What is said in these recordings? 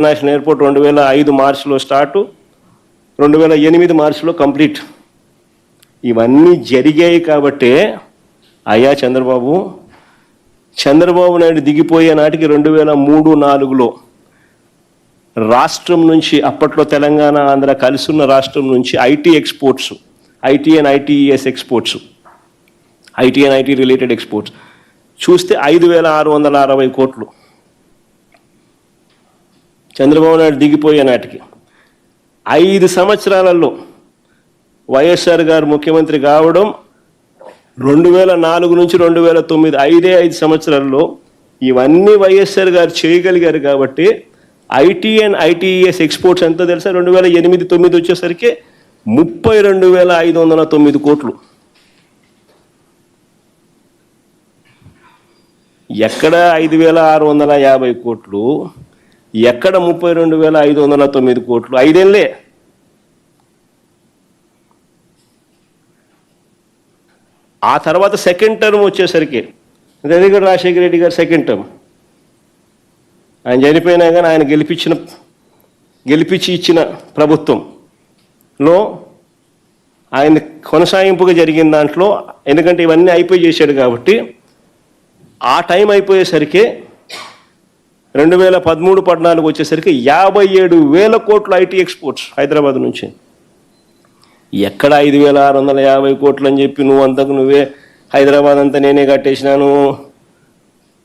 International airport 2005 మార్చిలో start, 2008 మార్చిలో complete. ఇవన్నీ జరిగాయి కాబట్టే అయ్యా చంద్రబాబు నాయుడు దిగిపోయే నాటికి 2003-04లో రాష్ట్రం నుంచి, అప్పట్లో తెలంగాణ ఆంధ్ర కలిసి ఉన్న రాష్ట్రం నుంచి IT exports, IT and ITS exports, IT and IT related exports చూస్తే 5,660 కోట్లు. చంద్రబాబు నాయుడు దిగిపోయే నాటికి 5 సంవత్సరాలలో వైఎస్ఆర్ గారు ముఖ్యమంత్రి కావడం 2004 నుంచి 2009, 5 సంవత్సరాల్లో ఇవన్నీ వైఎస్ఆర్ గారు చేయగలిగారు కాబట్టి ఐటీ అండ్ ఐటీఎస్ ఎక్స్పోర్ట్స్ ఎంతో తెలుసా? 2008-09 వచ్చేసరికి 32,509 కోట్లు. ఎక్కడ 5,650 కోట్లు, ఎక్కడ 32,509 కోట్లు? 5 ఏళ్ళే. ఆ తర్వాత సెకండ్ టర్మ్ వచ్చేసరికి దగ్గర రాజశేఖర రెడ్డి గారు సెకండ్ టర్మ్, ఆయన చనిపోయినా కానీ ఆయన గెలిపించి ఇచ్చిన ప్రభుత్వంలో ఆయన కొనసాగింపుగా జరిగిన దాంట్లో, ఎందుకంటే ఇవన్నీ అయిపోయి చేశాడు కాబట్టి ఆ టైం అయిపోయేసరికి 2013-14 వచ్చేసరికి 57,000 కోట్లు ఐటీ ఎక్స్పోర్ట్స్ హైదరాబాద్ నుంచి. ఎక్కడ 5,650 కోట్లు అని చెప్పి నువ్వే హైదరాబాద్ అంతా నేనే కట్టేసినాను,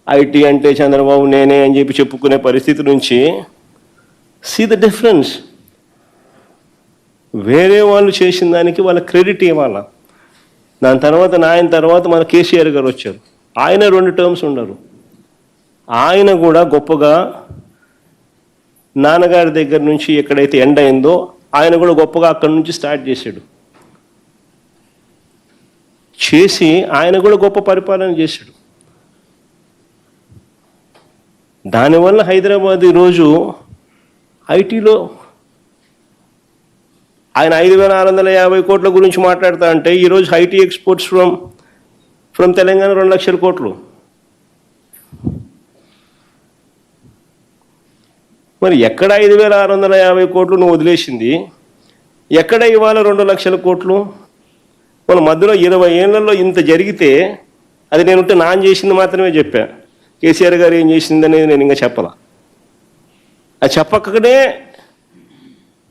ఐటీ అంటే చంద్రబాబు నేనే అని చెప్పి చెప్పుకునే పరిస్థితి నుంచి సీ ద డిఫరెన్స్. వేరే వాళ్ళు చేసిన దానికి వాళ్ళ క్రెడిట్ ఇవ్వాల. దాని తర్వాత ఆయన తర్వాత మన కేసీఆర్ గారు వచ్చారు. ఆయన 2 టర్మ్స్ ఉండరు. ఆయన కూడా గొప్పగా నాన్నగారి దగ్గర నుంచి ఎక్కడైతే ఎండ్ అయిందో ఆయన కూడా గొప్పగా అక్కడి నుంచి స్టార్ట్ చేసి ఆయన కూడా గొప్ప పరిపాలన చేశాడు. దానివల్ల హైదరాబాద్ ఈరోజు ఐటీలో ఆయన 5,650 కోట్ల గురించి మాట్లాడుతా అంటే ఈరోజు ఐటీ ఎక్స్పోర్ట్స్ ఫ్రమ్ తెలంగాణ 2 లక్షల కోట్లు. మరి ఎక్కడ 5,650 కోట్లు నువ్వు వదిలేసింది, ఎక్కడ ఇవాళ 2 లక్షల కోట్లు? మన మధ్యలో 20 ఏళ్లలో ఇంత జరిగితే అది నేనుంటే నాన్న చేసింది మాత్రమే చెప్పా. కేసీఆర్ గారు ఏం చేసిందనేది నేను ఇంకా చెప్పాల. అది చెప్పకనే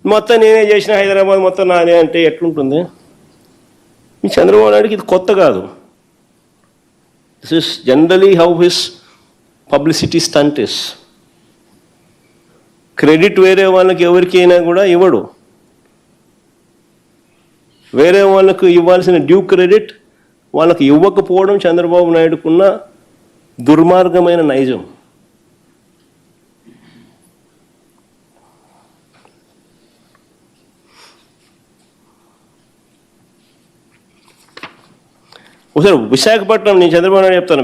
మొత్తం నేనే చేసిన, హైదరాబాద్ మొత్తం నాదే అంటే ఎట్లుంటుంది? ఈ చంద్రబాబు నాయుడికి ఇది కొత్త కాదు. This is generally how his publicity stunt is. Credit వేరే వాళ్ళకి ఎవరికి అయినా కూడా ఇవ్వడు. వేరే వాళ్ళకు ఇవ్వాల్సిన డ్యూ క్రెడిట్ వాళ్ళకి ఇవ్వకపోవడం చంద్రబాబు నాయుడుకున్న దుర్మార్గమైన నైజం. ఒకసారి విశాఖపట్నం, నేను చంద్రబాబు నాయుడు చెప్తాను,